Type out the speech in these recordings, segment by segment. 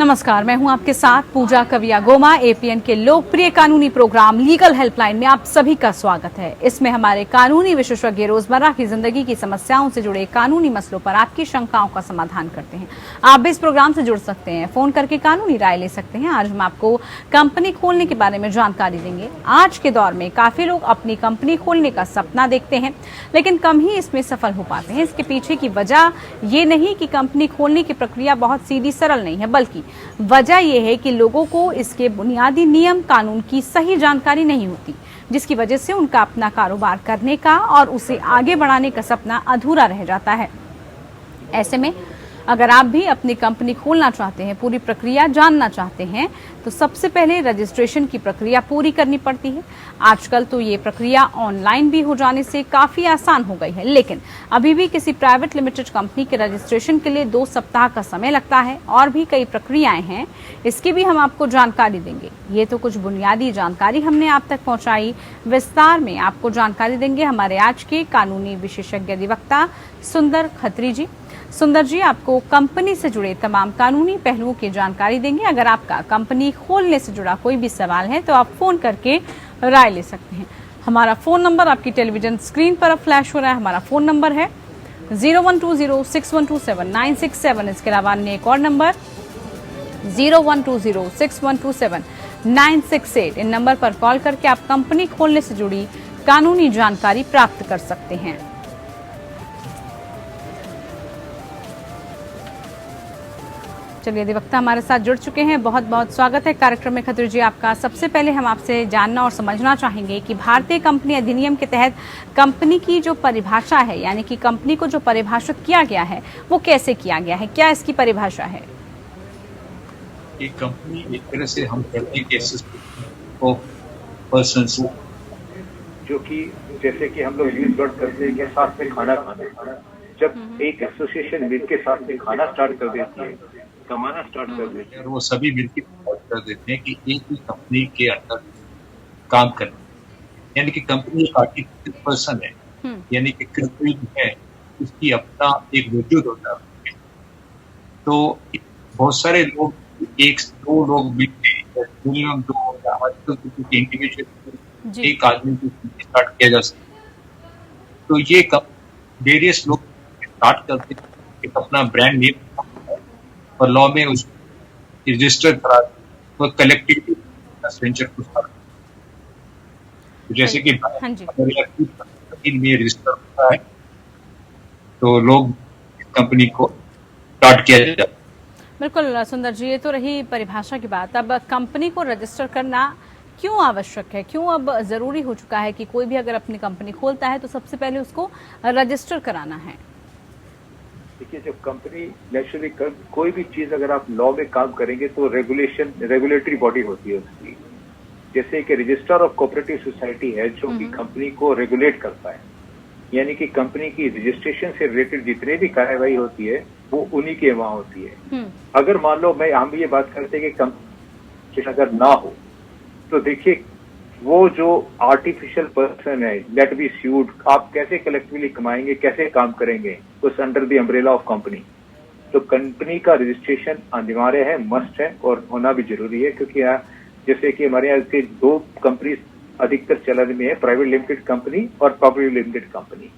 नमस्कार, मैं हूं आपके साथ पूजा कविया गोमा। एपीएन के लोकप्रिय कानूनी प्रोग्राम लीगल हेल्पलाइन में आप सभी का स्वागत है। इसमें हमारे कानूनी विशेषज्ञ रोजमर्रा की जिंदगी की समस्याओं से जुड़े कानूनी मसलों पर आपकी शंकाओं का समाधान करते हैं। आप भी इस प्रोग्राम से जुड़ सकते हैं, फोन करके कानूनी राय ले सकते हैं। आज हम आपको कंपनी खोलने के बारे में जानकारी देंगे। आज के दौर में काफी लोग अपनी कंपनी खोलने का सपना देखते हैं, लेकिन कम ही इसमें सफल हो पाते हैं। इसके पीछे की वजह ये नहीं कि कंपनी खोलने की प्रक्रिया बहुत सीधी सरल नहीं है, बल्कि वजह यह है कि लोगों को इसके बुनियादी नियम कानून की सही जानकारी नहीं होती, जिसकी वजह से उनका अपना कारोबार करने का और उसे आगे बढ़ाने का सपना अधूरा रह जाता है। ऐसे में अगर आप भी अपनी कंपनी खोलना चाहते हैं, पूरी प्रक्रिया जानना चाहते हैं, तो सबसे पहले रजिस्ट्रेशन की प्रक्रिया पूरी करनी पड़ती है। आजकल तो ये प्रक्रिया ऑनलाइन भी हो जाने से काफी आसान हो गई है, लेकिन अभी भी किसी प्राइवेट लिमिटेड कंपनी के रजिस्ट्रेशन के लिए 2 सप्ताह का समय लगता है। और भी कई प्रक्रियाएं हैं, इसकी भी हम आपको जानकारी देंगे। ये तो कुछ बुनियादी जानकारी हमने आप तक पहुंचाई। विस्तार में आपको जानकारी देंगे हमारे आज के कानूनी विशेषज्ञ अधिवक्ता सुंदर खत्री जी। सुंदर जी आपको कंपनी से जुड़े तमाम कानूनी पहलुओं की जानकारी देंगे। अगर आपका कंपनी खोलने से जुड़ा कोई भी सवाल है तो आप फोन करके राय ले सकते हैं। हमारा फोन नंबर आपकी टेलीविजन स्क्रीन पर अब फ्लैश हो रहा है। हमारा फोन नंबर है 01206127 इसके अलावा अन्य एक और नंबर 01206127 इन नंबर पर कॉल करके आप कंपनी खोलने से जुड़ी कानूनी जानकारी प्राप्त कर सकते हैं। चलिए, अधिवक्ता हमारे साथ जुड़ चुके हैं। बहुत बहुत स्वागत है कार्यक्रम में खत्री जी आपका। सबसे पहले हम आपसे जानना और समझना चाहेंगे कि भारतीय कंपनी अधिनियम के तहत कंपनी की जो परिभाषा है, यानी कि कंपनी को जो परिभाषित किया गया है, वो कैसे किया गया है, क्या इसकी परिभाषा है? एक कंपनी एक तरह से हम कहते हैं कि ऑफ पर्संस, जो कि जैसे कि हम लोग यूज वर्ड करते हैं कि साथ में खाना खाना। जब एक एसोसिएशन मिलकर साथ में खाना स्टार्ट कर देती है, कमाना स्टार्ट कर देते हैं, और वो सभी मिलकर कर देते हैं कि एक ही कंपनी के अंदर काम करना, यानी कि कंपनी एक आर्टिफिशियल पर्सन है, यानी कि कृत्रिम है, उसकी अपना एक वजूद होता है। तो बहुत सारे लोग, एक दो लोग मिलकर, मिनिमम 2 या आजकल इंडिविजुअल एक आदमी को स्टार्ट किया जा सकता है। तो ये वेरियस लोग स्टार्ट करते हैं, एक अपना ब्रांड नेम और लॉ में उसको रजिस्टर करा तो कलेक्टिवली वेंचर को स्टार्ट, जैसे कि में रजिस्टर होता है तो लोग कंपनी को स्टार्ट किया जाता है। बिल्कुल सुंदर जी, ये तो रही परिभाषा की बात। अब कंपनी को रजिस्टर करना क्यों आवश्यक है, क्यों अब जरूरी हो चुका है कि कोई भी अगर अपनी कंपनी खोलता है तो सबसे पहले उसको रजिस्टर कराना है? देखिए, जब कंपनी नेचुरली कोई भी चीज अगर आप लॉ में काम करेंगे तो रेगुलेटरी बॉडी होती है उसकी। जैसे कि रजिस्ट्रार ऑफ कोऑपरेटिव सोसाइटी है जो कि कंपनी को रेगुलेट करता है, यानी कि कंपनी की रजिस्ट्रेशन से रिलेटेड जितने भी कार्यवाही होती है वो उन्हीं के वहां होती है। अगर मान लो हम ये बात करते हैं कि कंपनी अगर ना हो तो देखिए, वो जो आर्टिफिशियल पर्सन है लेट बी स्यूड, आप कैसे कलेक्टिवली कमाएंगे, कैसे काम करेंगे उस under the umbrella of company. तो कंपनी का रजिस्ट्रेशन अनिवार्य है, मस्ट है और होना भी जरूरी है, क्योंकि जैसे कि हमारे यहाँ के 2 कंपनी अधिकतर चलन में है, प्राइवेट लिमिटेड कंपनी और पब्लिक लिमिटेड कंपनी।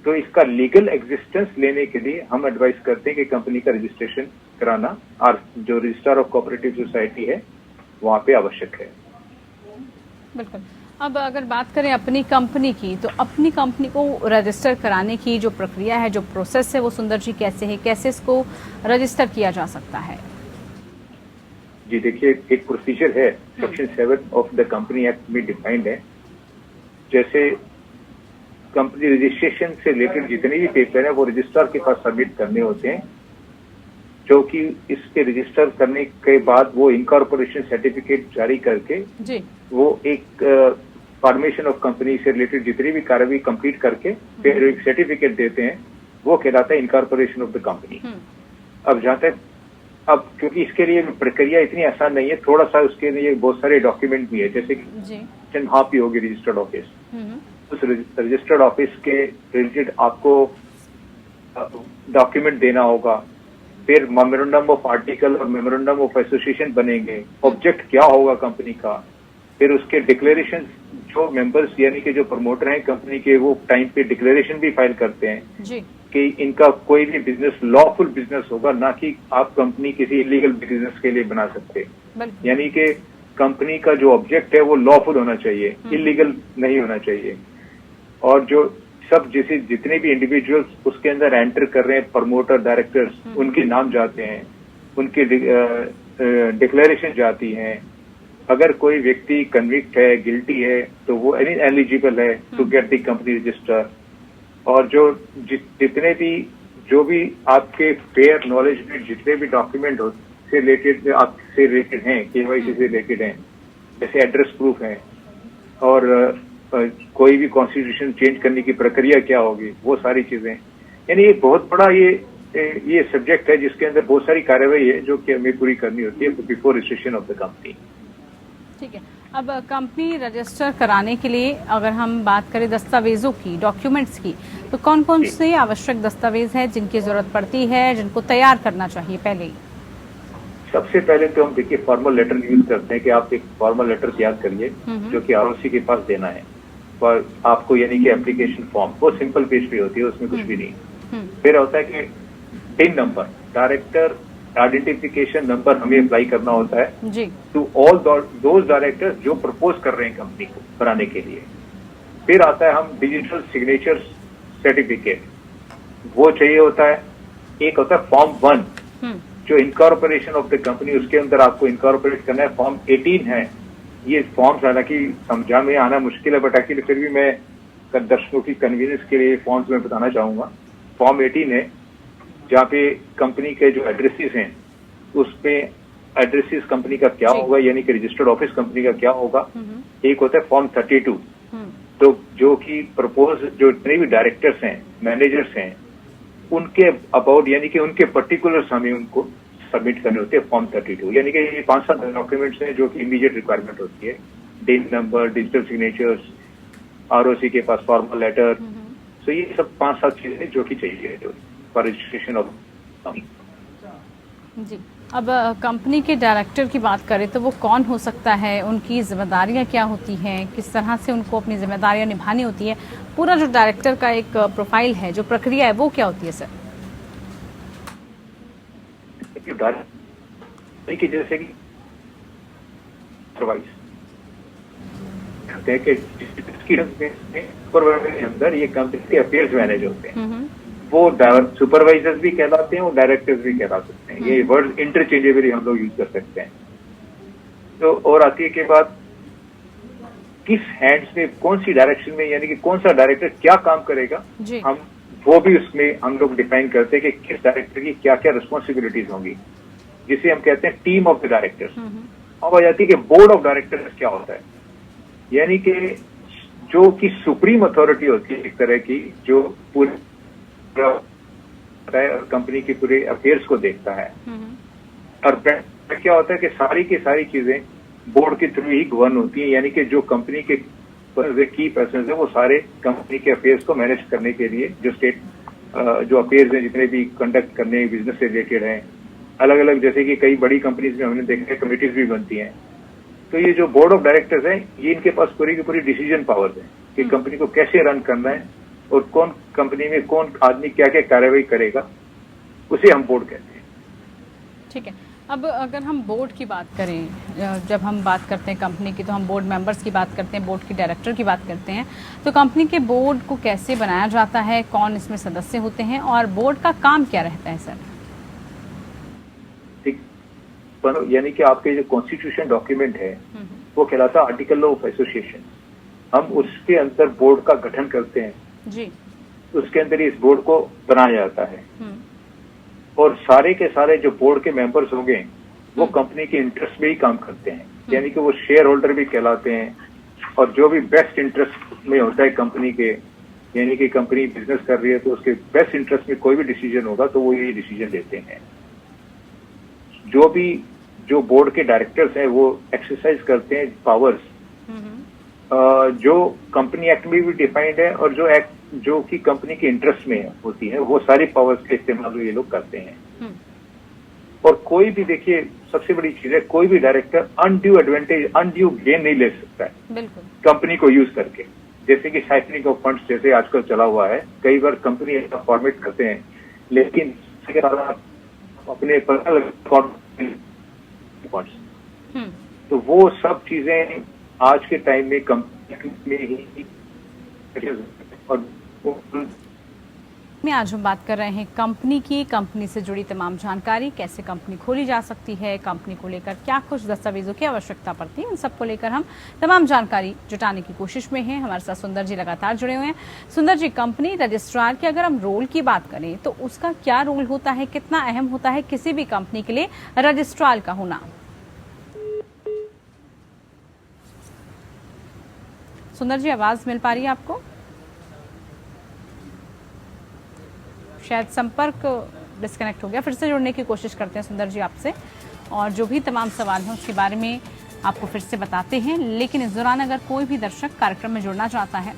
तो इसका लीगल एग्जिस्टेंस लेने के लिए हम एडवाइस करते हैं कि कंपनी का रजिस्ट्रेशन कराना और जो रजिस्ट्रार ऑफ कोऑपरेटिव सोसाइटी है वहां पे आवश्यक है। बिल्कुल। अब अगर बात करें अपनी कंपनी की, तो अपनी कंपनी को रजिस्टर कराने की जो प्रक्रिया है, जो प्रोसेस है, वो सुंदर जी कैसे है, कैसे इसको रजिस्टर किया जा सकता है? जी देखिए, एक प्रोसीजर है, section 7 of the company act में डिफाइंड है। जैसे कंपनी रजिस्ट्रेशन से रिलेटेड जितने भी पेपर है वो रजिस्ट्रार के पास सबमिट करने होते हैं, जो कि इसके रजिस्टर करने के बाद वो इनकॉर्पोरेशन सर्टिफिकेट जारी करके वो एक फॉर्मेशन ऑफ कंपनी से रिलेटेड जितनी भी कार्यवाही कंप्लीट करके फिर एक सर्टिफिकेट देते हैं, वो कहलाता है इनकॉर्पोरेशन ऑफ द कंपनी। अब जहां तक क्योंकि इसके लिए प्रक्रिया इतनी आसान नहीं है, थोड़ा सा उसके लिए बहुत सारे डॉक्यूमेंट भी है, जैसे कि वहाँ पे होगी रजिस्टर्ड ऑफिस, उस रजिस्टर्ड ऑफिस के रिलेटेड आपको डॉक्यूमेंट देना होगा, फिर मेमोरेंडम ऑफ आर्टिकल और मेमोरेंडम ऑफ एसोसिएशन बनेंगे, ऑब्जेक्ट क्या होगा कंपनी का, फिर उसके डिक्लेरेशन जो मेंबर्स यानी कि जो प्रमोटर हैं कंपनी के वो टाइम पे डिक्लेरेशन भी फाइल करते हैं जी कि इनका कोई भी बिजनेस लॉफुल बिजनेस होगा, ना कि आप कंपनी किसी इलीगल बिजनेस के लिए बना सकते, बिल्कुल यानी कि कंपनी का जो ऑब्जेक्ट है वो लॉफुल होना चाहिए, इलीगल नहीं होना चाहिए। और जो सब जितने भी इंडिविजुअल्स उसके अंदर एंटर कर रहे हैं, प्रमोटर डायरेक्टर्स, उनके नाम जाते हैं, उनकी डिक्लेरेशन जाती हैं। अगर कोई व्यक्ति कन्विक्ट है, गिल्टी है, तो वो एलिजिबल है to get the company register. और जो जितने भी जो भी आपके फेयर नॉलेज में जितने भी डॉक्यूमेंट से रिलेटेड आपसे रिलेटेड हैं, केवाईसी से रिलेटेड हैं, जैसे एड्रेस प्रूफ है और कोई भी कॉन्स्टिट्यूशन चेंज करने की प्रक्रिया क्या होगी, वो सारी चीजें, यानी ये बहुत बड़ा ये सब्जेक्ट है जिसके अंदर बहुत सारी कार्यवाही है जो कि हमें पूरी करनी होती है before registration of the company. ठीक है। अब कंपनी रजिस्टर कराने के लिए अगर हम बात करें दस्तावेजों की, डॉक्यूमेंट्स की, तो कौन कौन से आवश्यक दस्तावेज हैं जिनकी जरूरत पड़ती है, जिनको तैयार करना चाहिए पहले ही? सबसे पहले तो हम देखिए फॉर्मल लेटर यूज करते हैं कि आप एक फॉर्मल लेटर तैयार करिए जो कि आरओसी के पास देना है और आपको, यानी कि एप्लीकेशन फॉर्म, वो सिंपल पेज पे होती है, उसमें कुछ भी नहीं। फिर होता है कि tin number, director identification number हमें अप्लाई करना होता है जी टू ऑल दोज डायरेक्टर्स जो प्रपोज कर रहे हैं कंपनी को बनाने के लिए। फिर आता है हम डिजिटल सिग्नेचर सर्टिफिकेट, वो चाहिए होता है। एक होता है फॉर्म 1 जो इनकॉर्पोरेशन ऑफ द कंपनी, उसके अंदर आपको इनकॉर्पोरेट करना है। फॉर्म 18 है, ये फॉर्म्स हालांकि समझा में आना मुश्किल है, बट एक्चुअली फिर भी मैं दर्शकों की कन्वीनियंस के लिए फॉर्म्स में बताना चाहूंगा। फॉर्म 18 है जहाँ पे कंपनी के जो एड्रेसेस हैं उस पे एड्रेसेस कंपनी का क्या होगा, यानी कि रजिस्टर्ड ऑफिस कंपनी का क्या होगा। एक होता है फॉर्म 32 तो जो कि प्रपोज जो जितने भी डायरेक्टर्स हैं, मैनेजर्स हैं, उनके अबाउट, यानी कि उनके पर्टिकुलर्स हमें उनको सबमिट करने होते हैं फॉर्म 32। यानी कि ये 5-7 डॉक्यूमेंट्स हैं जो कि इमीडिएट रिक्वायरमेंट होती है। Date number, digital signatures, ROC के पास फॉर्मल लेटर, तो ये सब 5-7 चीजें जो कि चाहिए फॉर रजिस्ट्रेशन ऑफ कंपनी। जी। अब कंपनी के डायरेक्टर की बात करें तो वो कौन हो सकता है, उनकी जिम्मेदारियां क्या होती हैं, किस तरह से उनको अपनी जिम्मेदारियां निभानी होती है, पूरा जो डायरेक्टर का एक प्रोफाइल है, जो प्रक्रिया है, वो क्या होती है सर? कि जैसे कि के अंदर ये कंपनी के अफेयर्स मैनेज होते हैं, वो सुपरवाइजर्स भी कहलाते हैं और डायरेक्टर्स भी कहला सकते हैं। ये वर्ड इंटरचेंजेबली हम लोग यूज कर सकते हैं। तो और आती है के बाद किस हैंड्स में, कौन सी डायरेक्शन में, यानी कि कौन सा डायरेक्टर क्या काम करेगा, हम वो भी उसमें हम लोग डिफाइन करते हैं कि किस डायरेक्टर की क्या क्या रिस्पॉन्सिबिलिटीज होंगी, जिसे हम कहते हैं टीम ऑफ द डायरेक्टर्स। अब आ जाती है कि बोर्ड ऑफ डायरेक्टर्स क्या होता है, यानी कि जो कि सुप्रीम अथॉरिटी होती है एक तरह की, जो पूरे और कंपनी के पूरे अफेयर्स को देखता है। और क्या होता है कि सारी की सारी चीजें बोर्ड के थ्रू ही गवर्न होती है, यानी कि जो कंपनी के की पर्सन है वो सारे कंपनी के अफेयर्स को मैनेज करने के लिए जो स्टेट जो अफेयर्स हैं जितने भी कंडक्ट करने बिजनेस से रिलेटेड हैं, अलग अलग, जैसे कि कई बड़ी कंपनीज में हमने देखा है कमिटीज भी बनती हैं। तो ये जो बोर्ड ऑफ डायरेक्टर्स हैं, ये इनके पास पूरी की पूरी डिसीजन पावर्स है कि कंपनी को कैसे रन करना है और कौन कंपनी में कौन आदमी क्या क्या कार्रवाई करेगा, उसे हम बोर्ड कहते हैं। ठीक है। अब अगर हम बोर्ड की बात करें, जब हम बात करते हैं कंपनी की, तो हम बोर्ड मेंबर्स की बात करते हैं, बोर्ड की डायरेक्टर की बात करते हैं। तो कंपनी के बोर्ड को कैसे बनाया जाता है, कौन इसमें सदस्य होते हैं और बोर्ड का काम क्या रहता है सर? ठीक, यानी कि आपके जो कॉन्स्टिट्यूशन डॉक्यूमेंट है वो कहलाता है आर्टिकल ऑफ एसोसिएशन। हम उसके अंदर बोर्ड का गठन करते हैं जी, उसके अंदर इस बोर्ड को बनाया जाता है और सारे के सारे जो बोर्ड के मेंबर्स होंगे वो कंपनी के इंटरेस्ट में ही काम करते हैं, यानी कि वो शेयर होल्डर भी कहलाते हैं। और जो भी बेस्ट इंटरेस्ट में होता है कंपनी के, यानी कि कंपनी बिजनेस कर रही है तो उसके बेस्ट इंटरेस्ट में कोई भी डिसीजन होगा तो वो यही डिसीजन लेते हैं। जो बोर्ड के डायरेक्टर्स हैं वो एक्सरसाइज करते हैं पावर्स जो कंपनी एक्ट में भी डिफाइंड है और जो कि कंपनी के इंटरेस्ट में होती है, वो सारी पावर्स का इस्तेमाल ये लोग करते हैं। और कोई भी देखिए सबसे बड़ी चीज है, कोई भी director undue advantage, undue gain नहीं ले सकता है बिल्कुल। कंपनी को यूज करके। जैसे कि साइक्लिंग ऑफ फंड्स जैसे आजकल चला हुआ है, कई बार कंपनी ऐसा फॉर्मेट करते हैं, लेकिन अगर आप अपने पर्सनल फंड्स, तो वो सब चीजें आज के टाइम में कंपनी में ही और में आज हम बात कर रहे हैं कंपनी की, कंपनी से जुड़ी तमाम जानकारी, कैसे कंपनी खोली जा सकती है, कंपनी को लेकर क्या कुछ दस्तावेजों की आवश्यकता पड़ती है, इन सबको लेकर हम तमाम जानकारी जुटाने की कोशिश में हैं। हमारे साथ सुंदर जी लगातार जुड़े हुए हैं। सुंदर जी, कंपनी रजिस्ट्रार के अगर हम रोल की बात करें तो उसका क्या रोल होता है, कितना अहम होता है किसी भी कंपनी के लिए रजिस्ट्रार का होना? सुंदर जी, आवाज मिल पा रही है आपको? शायद संपर्क डिस्कनेक्ट हो गया। फिर से जुड़ने की कोशिश करते हैं सुंदर जी आपसे, और जो भी तमाम सवाल हैं उसके बारे में आपको फिर से बताते हैं। लेकिन इस दौरान अगर कोई भी दर्शक कार्यक्रम में जुड़ना चाहता है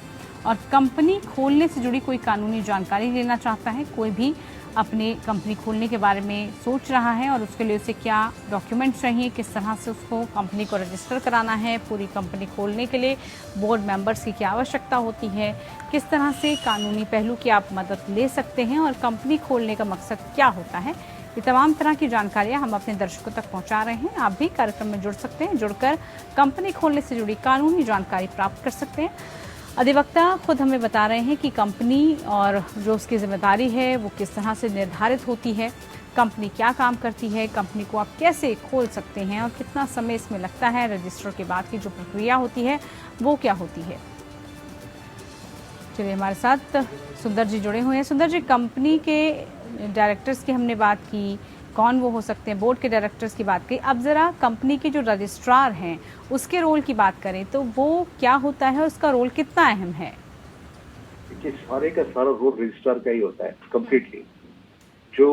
और कंपनी खोलने से जुड़ी कोई कानूनी जानकारी लेना चाहता है, कोई भी अपने कंपनी खोलने के बारे में सोच रहा है और उसके लिए उसे क्या डॉक्यूमेंट चाहिए, किस तरह से उसको कंपनी को रजिस्टर कराना है, पूरी कंपनी खोलने के लिए बोर्ड मेंबर्स की क्या आवश्यकता होती है, किस तरह से कानूनी पहलू की आप मदद ले सकते हैं और कंपनी खोलने का मकसद क्या होता है, ये तमाम तरह की जानकारियां हम अपने दर्शकों तक पहुंचा रहे हैं। आप भी कार्यक्रम में जुड़ सकते हैं, जुड़कर कंपनी खोलने से जुड़ी कानूनी जानकारी प्राप्त कर सकते हैं। अधिवक्ता खुद हमें बता रहे हैं कि कंपनी और जो उसकी जिम्मेदारी है वो किस तरह से निर्धारित होती है, कंपनी क्या काम करती है, कंपनी को आप कैसे खोल सकते हैं और कितना समय इसमें लगता है, रजिस्टर के बाद की जो प्रक्रिया होती है वो क्या होती है। चलिए, हमारे साथ सुंदर जी जुड़े हुए हैं। सुंदर जी, कंपनी के डायरेक्टर्स की हमने बात की, कौन वो हो सकते हैं, बोर्ड के डायरेक्टर्स की बात की। अब जरा कंपनी के जो रजिस्ट्रार हैं उसके रोल की बात करें तो वो क्या होता है, उसका रोल कितना अहम है? देखिए, सारे का सारा रोल रजिस्ट्रार का ही होता है कम्प्लीटली। जो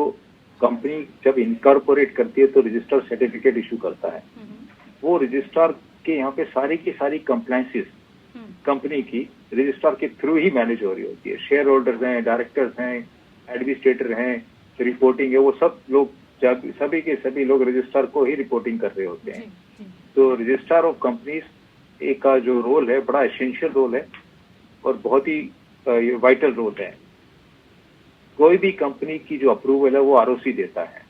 कंपनी जब इनकॉर्पोरेट करती है तो रजिस्टर सर्टिफिकेट इशू करता है, वो रजिस्ट्रार के यहाँ पे सारी की सारी कंप्लायंसेस कंपनी की रजिस्ट्रार के थ्रू ही मैनेज हो रही होती है। शेयर होल्डर्स हैं, डायरेक्टर्स हैं, एडमिनिस्ट्रेटर हैं, रिपोर्टिंग है, वो सब लोग सभी के सभी लोग रजिस्ट्रार को ही रिपोर्टिंग कर रहे होते हैं। तो रजिस्ट्रार ऑफ कंपनीज एक का जो रोल है बड़ा एसेंशियल रोल है और बहुत ही वाइटल रोल है। कोई भी कंपनी की जो अप्रूवल है वो आरओसी देता है,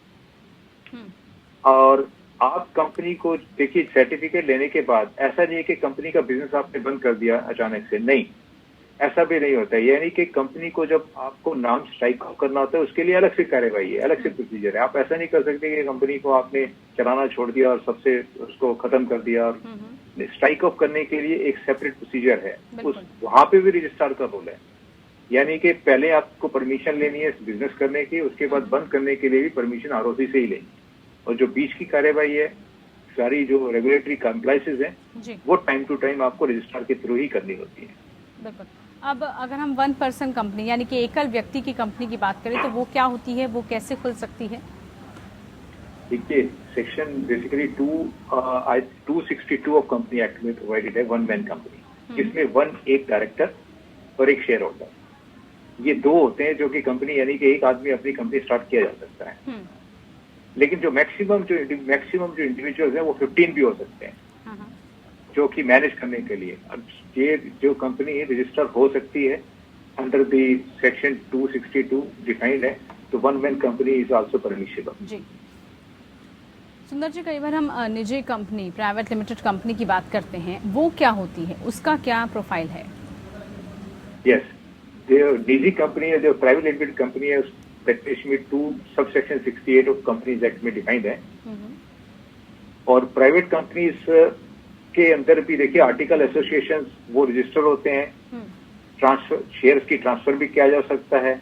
और आप कंपनी को देखिए सर्टिफिकेट लेने के बाद ऐसा नहीं है कि कंपनी का बिजनेस आपने बंद कर दिया अचानक से, नहीं, ऐसा भी नहीं होता है। यानी कि कंपनी को जब आपको नाम स्ट्राइक ऑफ करना होता है उसके लिए अलग से कार्यवाही है, अलग से प्रोसीजर है। आप ऐसा नहीं कर सकते कि कंपनी को आपने चलाना छोड़ दिया और सबसे उसको खत्म कर दिया। और स्ट्राइक ऑफ करने के लिए एक सेपरेट प्रोसीजर है, उस वहां पे भी रजिस्ट्रार का रोल है। यानी कि पहले आपको परमिशन लेनी है बिजनेस करने की, उसके बाद बंद करने के लिए भी परमिशन आरओसी से ही लेनी, और जो बीच की कार्यवाही है, सारी जो रेगुलेटरी कंप्लायंसेस हैं, वो टाइम टू टाइम आपको रजिस्ट्रार के थ्रू ही करनी होती है। बिल्कुल। अब अगर हम 1 पर्सन कंपनी यानी कि एकल व्यक्ति की कंपनी की बात करें तो वो क्या होती है, वो कैसे खुल सकती है? देखिए, section basically 262 of company act में प्रोवाइडेड है 1 मैन कंपनी, जिसमें एक डायरेक्टर और एक शेयर होल्डर, ये दो होते हैं जो कि कंपनी, यानी कि एक आदमी अपनी कंपनी स्टार्ट किया जा सकता है। लेकिन जो मैक्सिमम जो इंडिविजुअल्स हैं वो 15 भी हो सकते हैं जो कि मैनेज करने के लिए। अब ये जो कंपनी रजिस्टर हो सकती है अंडर द सेक्शन 262 डिफाइंड है, तो 1 man company is also permissible. जी सुंदर जी, कई बार हम निजी कंपनी, प्राइवेट लिमिटेड कंपनी की बात करते हैं, वो क्या होती है, उसका क्या प्रोफाइल है? यस, जो निजी कंपनी है, जो प्राइवेट लिमिटेड कंपनी है, section 2 subsection 68 of companies act में डिफाइंड है। और प्राइवेट कंपनीज के अंदर भी देखिए आर्टिकल एसोसिएशन वो रजिस्टर होते हैं, ट्रांसफर शेयर्स की ट्रांसफर भी किया जा सकता है,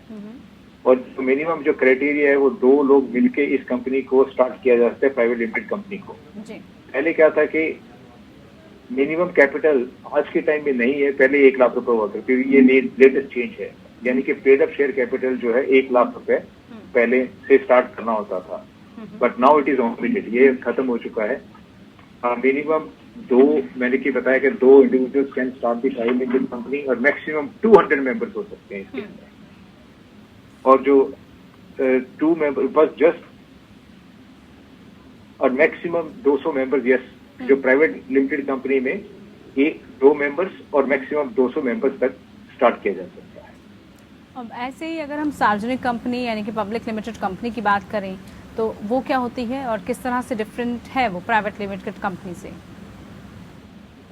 और मिनिमम जो क्राइटेरिया है वो 2 लोग मिलके इस कंपनी को स्टार्ट किया जा सकता है, प्राइवेट लिमिटेड कंपनी को। पहले क्या था कि मिनिमम कैपिटल आज के टाइम में नहीं है, पहले 1 लाख रुपए हुआ था, क्योंकि ये लेटेस्ट चेंज है, यानी कि पेड अप शेयर कैपिटल जो है 1 लाख रुपए पहले से स्टार्ट करना होता था, but now it is unlimited, ये खत्म हो चुका है। मिनिमम 2, मैंने की बताया कि 2 individuals can start the private limited company, और मैक्सिमम 200 मेंबर्स हो सकते हैं इसके अंदर। और जो 2 मेंबर बस जस्ट और मैक्सिमम 200 मेंबर्स, यस, जो प्राइवेट लिमिटेड कंपनी में 1-2 मेंबर्स और मैक्सिमम 200 मेंबर्स तक स्टार्ट किया जा सकता है। अब ऐसे ही अगर हम सार्वजनिक कंपनी यानी कि पब्लिक लिमिटेड कंपनी की बात करें तो वो क्या होती है और किस तरह से डिफरेंट है वो प्राइवेट लिमिटेड कंपनी से?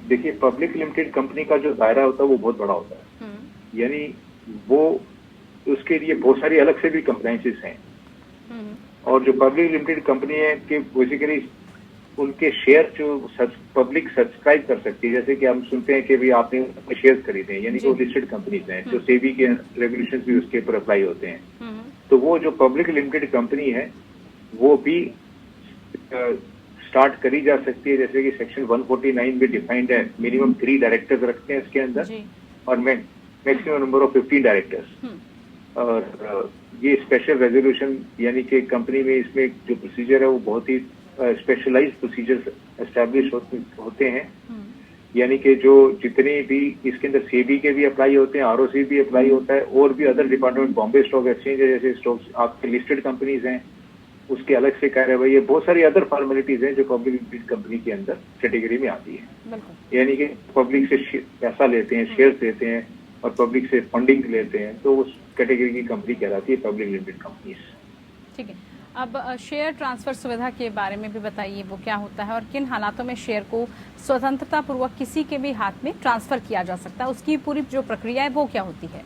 देखिए, पब्लिक लिमिटेड कंपनी का जो दायरा होता है वो बहुत बड़ा होता है, यानी वो उसके लिए बहुत सारी अलग से भी कंप्लायंसेस हैं। और जो पब्लिक लिमिटेड कंपनी है कि बेसिकली उनके शेयर जो पब्लिक सब्सक्राइब कर सकती है, जैसे कि हम सुनते हैं कि भाई आपने शेयर खरीदे हैं, यानी कि वो लिस्टेड कंपनीज हैं, जो सेबी के रेगुलेशन भी उसके ऊपर अप्लाई होते हैं। तो वो जो पब्लिक लिमिटेड कंपनी है वो भी स्टार्ट करी जा सकती है, जैसे कि सेक्शन 149 में डिफाइंड है, मिनिमम 3 डायरेक्टर्स रखते हैं इसके अंदर और मैक्सिमम नंबर ऑफ 15 डायरेक्टर्स। और ये स्पेशल रेजोल्यूशन यानी कि कंपनी में इसमें जो प्रोसीजर है वो बहुत ही स्पेशलाइज्ड प्रोसीजर्स एस्टैब्लिश होते हैं, यानी कि जो जितने भी इसके अंदर सेबी के भी अप्लाई होते हैं, आरओसी भी अप्लाई होता है, और भी other department, Bombay stock exchange है, जैसे स्टॉक्स आपके लिस्टेड कंपनीज हैं उसके अलग से कार्रवाई है, बहुत सारी अदर फॉर्मेलिटीज हैं जो पब्लिक लिमिटेड कंपनी के अंदर कैटेगरी में आती है। यानी कि पब्लिक से पैसा लेते हैं, शेयर लेते हैं और पब्लिक से फंडिंग लेते हैं, तो उस कैटेगरी की कंपनी कहलाती है पब्लिक लिमिटेड कंपनीज। ठीक है, अब शेयर ट्रांसफर सुविधा के बारे में भी बताइए, वो क्या होता है और किन हालातों में शेयर को स्वतंत्रता पूर्वक किसी के भी हाथ में ट्रांसफर किया जा सकता है, उसकी पूरी जो प्रक्रिया है वो क्या होती है?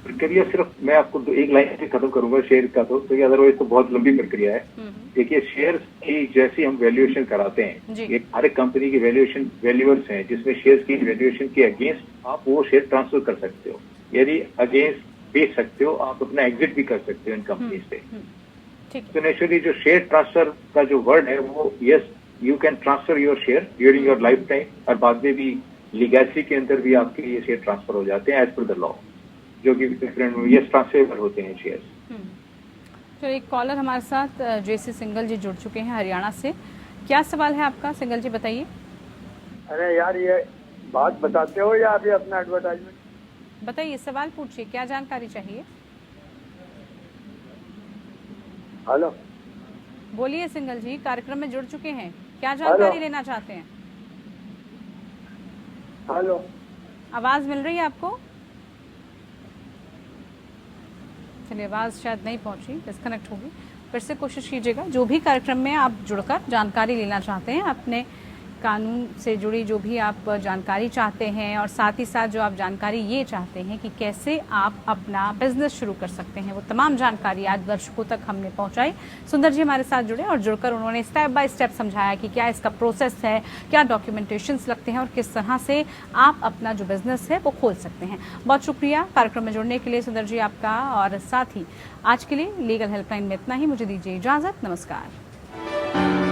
प्रक्रिया सिर्फ मैं आपको एक लाइन से खत्म करूंगा शेयर का, तो अदरवाइज तो बहुत लंबी प्रक्रिया है। देखिए, शेयर की जैसी हम वैल्यूएशन कराते हैं, एक हर एक कंपनी की वैल्यूएशन वैल्यूअर्स हैं जिसमें शेयर की वैल्यूएशन के अगेंस्ट आप वो शेयर ट्रांसफर कर सकते हो, यानी अगेंस्ट बेच सकते हो, आप अपना एग्जिट भी कर सकते हो इन कंपनी से। तो नेचुरली जो शेयर ट्रांसफर का जो वर्ड है वो, yes, you can transfer your share during your life time, और बाद में भी लीगैलिटी के अंदर भी आपके ये शेयर ट्रांसफर हो जाते हैं एज पर द लॉ, जो कि डिफरेंट यस ट्रांसफर होते हैं शेयर। तो एक कॉलर हमारे साथ जेसी सिंगल जी जुड़ चुके हैं हरियाणा से। क्या सवाल है आपका सिंगल जी, बताइए। अरे यार, ये बात बताते हो या अभी अपना एडवर्टाइजमेंट? बताइए, सवाल पूछिए, क्या जानकारी चाहिए? हेलो, बोलिए सिंगल जी, कार्यक्रम में जुड़ चुके हैं, क्या जानकारी लेना चाहते हैं? हेलो, आवाज मिल रही है आपको? चलिए, आवाज शायद नहीं पहुंची, डिस्कनेक्ट होगी, फिर से कोशिश कीजिएगा। जो भी कार्यक्रम में आप जुड़कर जानकारी लेना चाहते हैं, अपने कानून से जुड़ी जो भी आप जानकारी चाहते हैं, और साथ ही साथ जो आप जानकारी ये चाहते हैं कि कैसे आप अपना बिजनेस शुरू कर सकते हैं, वो तमाम जानकारी आज दर्शकों तक हमने पहुंचाई। सुंदर जी हमारे साथ जुड़े और जुड़कर उन्होंने स्टेप बाय स्टेप समझाया कि क्या इसका प्रोसेस है, क्या डॉक्यूमेंटेशंस लगते हैं और किस तरह से आप अपना जो बिजनेस है वो खोल सकते हैं। बहुत शुक्रिया कार्यक्रम में जुड़ने के लिए सुंदर जी आपका, और साथ ही आज के लिए लीगल हेल्पलाइन में इतना ही। मुझे दीजिए इजाजत, नमस्कार।